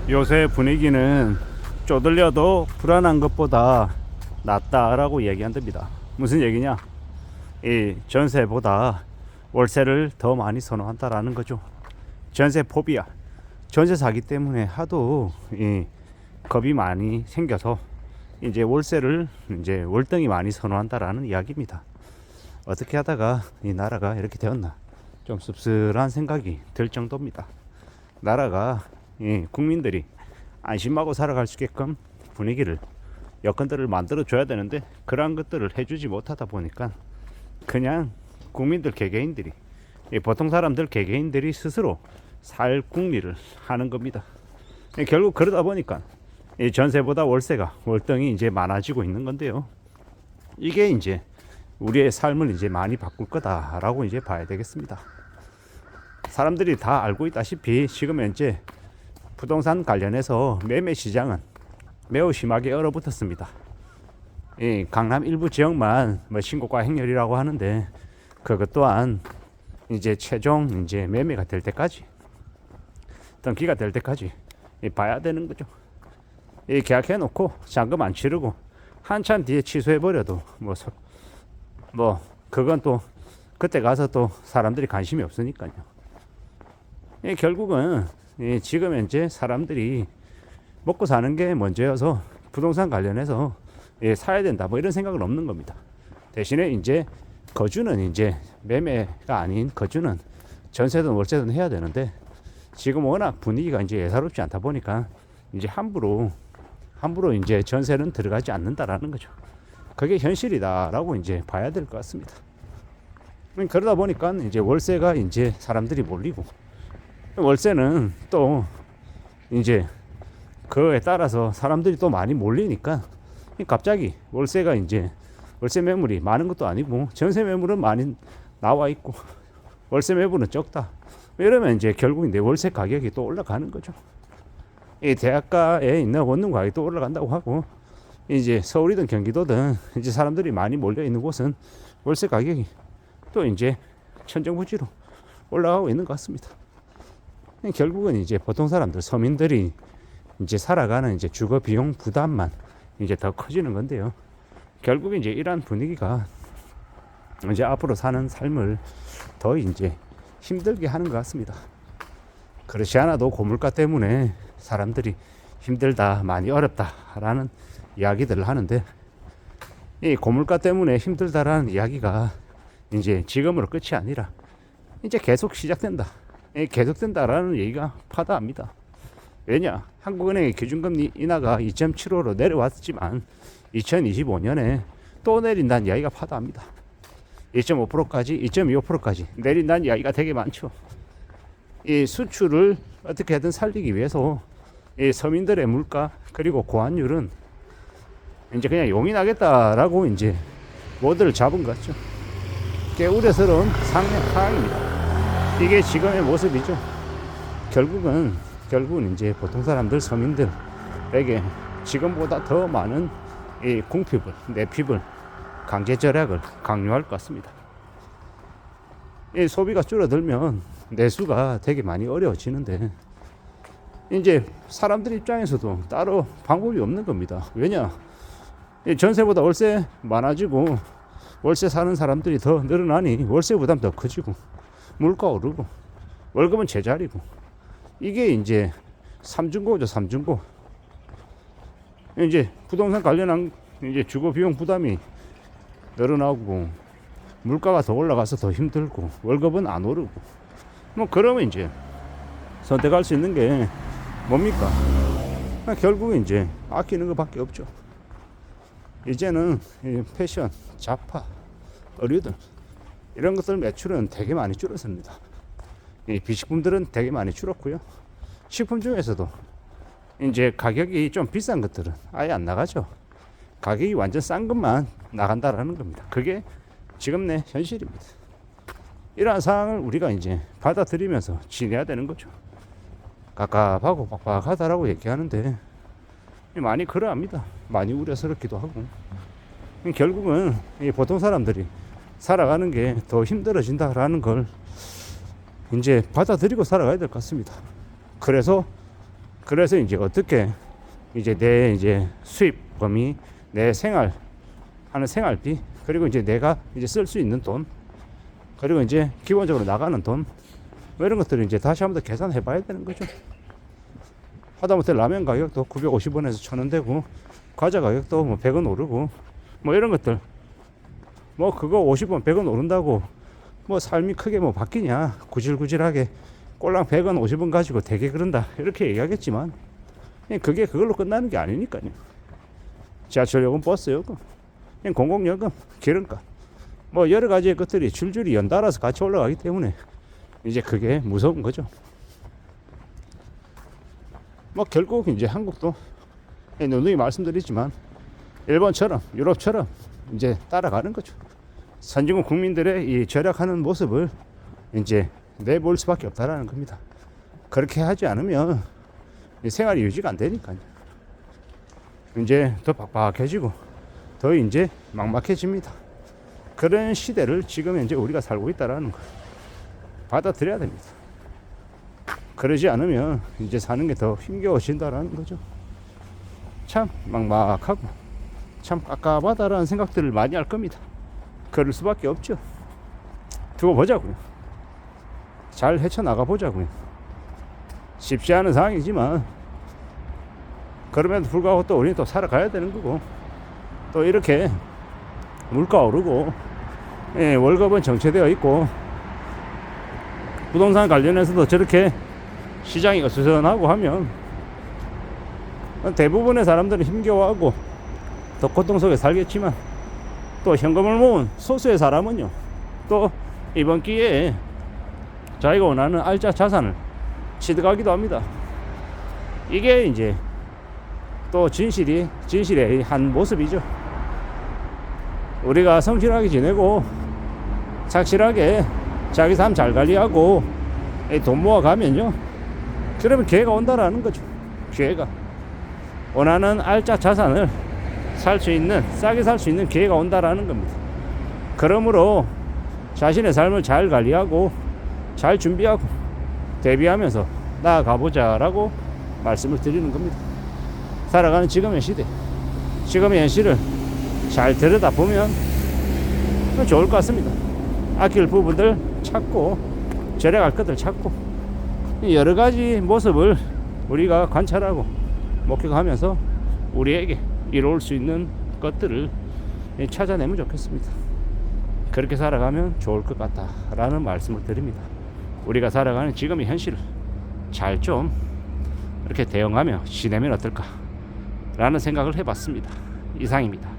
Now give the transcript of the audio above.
요새 분위기는 쪼들려도 불안한 것보다 낫다라고 얘기한답니다. 무슨 얘기냐? 이 전세보다 월세를 더 많이 선호한다라는 거죠. 전세 포비아, 전세 사기 때문에 하도 이 겁이 많이 생겨서 이제 월세를 이제 월등히 많이 선호한다라는 이야기입니다. 어떻게 하다가 이 나라가 이렇게 되었나 좀 씁쓸한 생각이 들 정도입니다. 나라가 국민들이 안심하고 살아갈 수 있게끔 분위기를 여건들을 만들어 줘야 되는데 그러한 것들을 해주지 못하다 보니까 그냥 국민들 개개인들이 보통 사람들 개개인들이 스스로 살 궁리를 하는 겁니다. 결국 그러다 보니까 이 전세보다 월세가 월등히 이제 많아지고 있는 건데요. 이게 이제 우리의 삶을 이제 많이 바꿀 거다라고 이제 봐야 되겠습니다. 사람들이 다 알고 있다시피 지금 현재 부동산 관련해서 매매 시장은 매우 심하게 얼어붙었습니다. 이 강남 일부 지역만 뭐 신고가 행렬이라고 하는데 그것 또한 이제 최종 이제 매매가 될 때까지 등기가 될 때까지 봐야 되는 거죠. 이 계약해 놓고 잔금 안 치르고 한참 뒤에 취소해 버려도 뭐 그건 또 그때 가서 또 사람들이 관심이 없으니까요. 결국은 지금 현재 사람들이 먹고 사는 게 먼저여서 부동산 관련해서 사야 된다 뭐 이런 생각은 없는 겁니다. 대신에 이제 거주는 이제 매매가 아닌 거주는 전세든 월세든 해야 되는데 지금 워낙 분위기가 이제 예사롭지 않다 보니까 이제 함부로 이제 전세는 들어가지 않는다라는 거죠. 그게 현실이다라고 이제 봐야 될 것 같습니다. 그러다 보니까 이제 월세가 이제 사람들이 몰리고 월세는 또 이제 그에 따라서 사람들이 또 많이 몰리니까 갑자기 월세가 이제 월세 매물이 많은 것도 아니고 전세 매물은 많이 나와 있고 월세 매물은 적다. 이러면 이제 결국 이제 월세 가격이 또 올라가는 거죠. 이 대학가에 있는 원룸 가격이 또 올라간다고 하고 이제 서울이든 경기도든 이제 사람들이 많이 몰려 있는 곳은 월세 가격이 또 이제 천정부지로 올라가고 있는 것 같습니다. 결국은 이제 보통 사람들 서민들이 이제 살아가는 이제 주거 비용 부담만 이제 더 커지는 건데요. 결국 이제 이러한 분위기가 이제 앞으로 사는 삶을 더 이제 힘들게 하는 것 같습니다. 그렇지 않아도 고물가 때문에 사람들이 힘들다, 많이 어렵다라는 이야기들을 하는데 이 고물가 때문에 힘들다라는 이야기가 이제 지금으로 끝이 아니라 이제 계속 시작된다. 계속된다라는 얘기가 파다합니다. 왜냐? 한국은행의 기준금리 인하가 2.75로 내려왔지만 2025년에 또 내린다는 이야기가 파다합니다. 1.5%까지 2.25%까지 내린다는 이야기가 되게 많죠. 이 수출을 어떻게든 살리기 위해서 이 서민들의 물가 그리고 고환율은 이제 그냥 용인하겠다라고 이제 모드를 잡은 것 같죠. 꽤 우려스러운 상황입니다. 이게 지금의 모습이죠. 결국은 이제 보통 사람들 서민들에게 지금보다 더 많은 이 궁핍을 내핍을 강제 절약을 강요할 것 같습니다. 이 소비가 줄어들면 내수가 되게 많이 어려워지는데 이제 사람들 입장에서도 따로 방법이 없는 겁니다. 왜냐? 전세보다 월세 많아지고 월세 사는 사람들이 더 늘어나니 월세 부담 더 커지고 물가 오르고 월급은 제자리고 이게 이제 삼중고죠. 삼중고. 이제 부동산 관련한 이제 주거 비용 부담이 늘어나고 물가가 더 올라가서 더 힘들고 월급은 안 오르고 뭐 그러면 이제 선택할 수 있는 게 뭡니까? 결국은 이제 아끼는 것밖에 없죠. 이제는 패션, 잡화, 의류들 이런 것들 매출은 되게 많이 줄었습니다. 이 비식품들은 되게 많이 줄었고요. 식품 중에서도 이제 가격이 좀 비싼 것들은 아예 안 나가죠. 가격이 완전 싼 것만 나간다라는 겁니다. 그게 지금 내 현실입니다. 이러한 상황을 우리가 이제 받아들이면서 지내야 되는 거죠. 깝깝하고 빡빡하다라고 얘기하는데 많이 그러합니다. 많이 우려스럽기도 하고 결국은 이 보통 사람들이 살아가는 게 더 힘들어진다라는 걸 이제 받아들이고 살아가야 될 것 같습니다. 그래서 그래서 이제 어떻게 이제 내 이제 수입 범위, 내 생활 하는 생활비, 그리고 이제 내가 이제 쓸 수 있는 돈, 그리고 이제 기본적으로 나가는 돈, 뭐 이런 것들을 이제 다시 한번 더 계산해 봐야 되는 거죠. 하다못해 라면 가격도 950원에서 1000원 되고, 과자 가격도 뭐 100원 오르고, 뭐 이런 것들, 뭐 그거 50원 100원 오른다고 뭐 삶이 크게 뭐 바뀌냐, 구질구질하게 꼴랑 100원 50원 가지고 되게 그런다 이렇게 얘기하겠지만, 그게 그걸로 끝나는 게 아니니까요. 지하철 요금, 버스 요금, 공공요금, 기름값, 뭐 여러 가지의 것들이 줄줄이 연달아서 같이 올라가기 때문에 이제 그게 무서운 거죠. 뭐 결국 이제 한국도 누누이 말씀드리지만 일본처럼, 유럽처럼 이제 따라가는 거죠. 선진국 국민들의 이 절약하는 모습을 이제 내볼 수밖에 없다라는 겁니다. 그렇게 하지 않으면 생활이 유지가 안 되니까요. 이제 더 빡빡해지고 더 이제 막막해집니다. 그런 시대를 지금 이제 우리가 살고 있다라는 거 받아들여야 됩니다. 그러지 않으면 이제 사는 게 더 힘겨워진다라는 거죠. 참 막막하고 참 깝깝하다라는 생각들을 많이 할 겁니다. 그럴 수밖에 없죠. 두고 보자고요. 잘 헤쳐나가 보자고요. 쉽지 않은 상황이지만 그럼에도 불구하고 또 우리는 또 살아가야 되는 거고, 또 이렇게 물가 오르고 월급은 정체되어 있고 부동산 관련해서도 저렇게 시장이 어수선하고 하면 대부분의 사람들은 힘겨워하고 더 고통 속에 살겠지만, 또 현금을 모은 소수의 사람은요, 또 이번 기회에 자기가 원하는 알짜 자산을 취득하기도 합니다. 이게 이제 또 진실의 한 모습이죠. 우리가 성실하게 지내고 착실하게 자기 삶 잘 관리하고 돈 모아가면요, 그러면 기회가 온다라는 거죠. 기회가, 원하는 알짜 자산을 살 수 있는, 싸게 살 수 있는 기회가 온다라는 겁니다. 그러므로 자신의 삶을 잘 관리하고 잘 준비하고 대비하면서 나아가보자라고 말씀을 드리는 겁니다. 살아가는 지금의 시대, 지금의 현실을 잘 들여다보면 좋을 것 같습니다. 아낄 부분들 찾고 절약할 것들 찾고 여러 가지 모습을 우리가 관찰하고 목격하면서 우리에게 이루어올 수 있는 것들을 찾아내면 좋겠습니다. 그렇게 살아가면 좋을 것 같다라는 말씀을 드립니다. 우리가 살아가는 지금의 현실을 잘 좀 이렇게 대응하며 지내면 어떨까 라는 생각을 해봤습니다. 이상입니다.